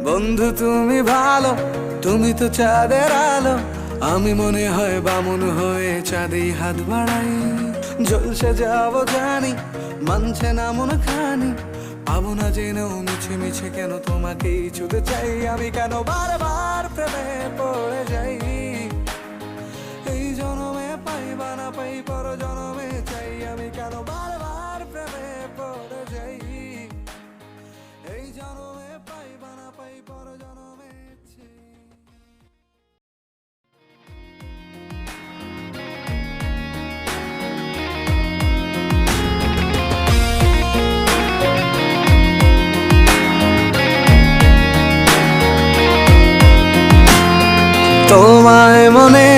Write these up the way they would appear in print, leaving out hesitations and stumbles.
বন্ধু তুমি ভালো, তুমি তো চাঁদের আলো। আমি মনে হয় বামুন হয়ে চাঁদে হাত বাড়াই। জলসে যাবো জানি, মানছে না মন খানি। পাবো না জেনেও মিছে মিছে কেন তোমাকেই ছুতে চাই। আমি কেন বারবার প্রেমে পড়ে যাই। এই জনমে পাই বা না পাই, পর জনমে চাই। আমি কেন বারবার প্রেমে পড়ে যাই। এই জনমে পাই বা না পাই, পর জনমে চাই। তোমায় মনে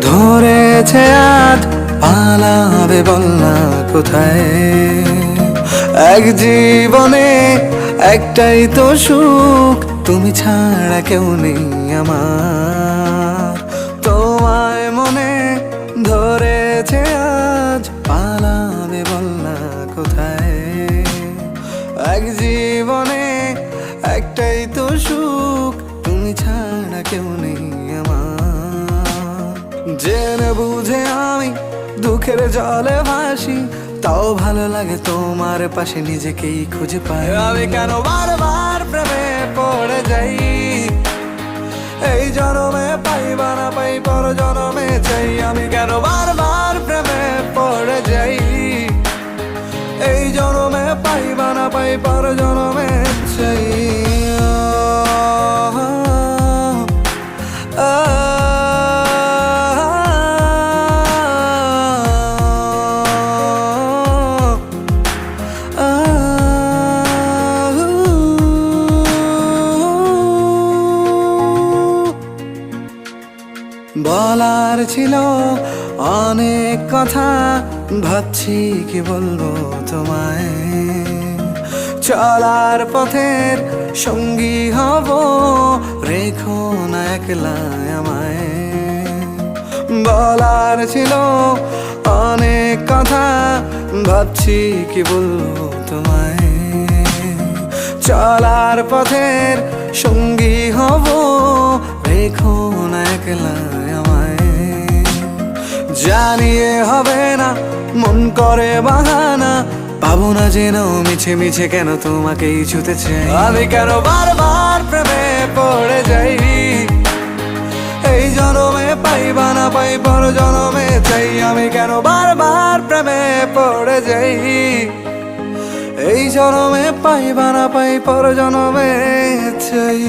ধরেছে আজ, পালাবে বল না কোথায়। এক জীবনে একটাই তো সুখ, তুমি ছাড়া কেউ নেই আমার। তোমায় মনে ধরেছে আজ, পালাবে বল না কোথায়। এক জীবনে একটাই তো সুখ, তুমি ছাড়া কেউ নেই আমার। জেনে বুঝে আমি দুঃখের জলে ভাসি, তাও ভালো লাগে তোমার পাশে নিজেকেই খুঁজে পাই। আমি কেন বারবার প্রেমে পড়ে যাই। এই জনমে পাই বা না পাই, পর জনমে চাই। আমি কেন বারবার প্রেমে পড়ে যাই। এই জনমে পাই বা না পাই, পর জনমে চাই। বলার ছিল অনেক কথা, ভাবছি কি বলবো তোমায়। চলার পথের সঙ্গী হব, রেখো না একলা আমায়। বলার ছিল অনেক কথা, ভাবছি কি বলবো তোমায়। চলার পথের সঙ্গী হব, রেখো না একলা আমায়। জানিয়ে হবে না, মন করে বাহানা। পাবো না জেনেও মিছে মিছে কেন তোমাকেই ছুতে চাই। আমি কেন বারবার প্রেমে পড়ে যাই। এই জনমে পাই বা না পাই, পর জনমে চাই। আমি কেন বারবার প্রেমে পড়ে যাই। এই জনমে পাই বা না পাই, পর জনমে চাই।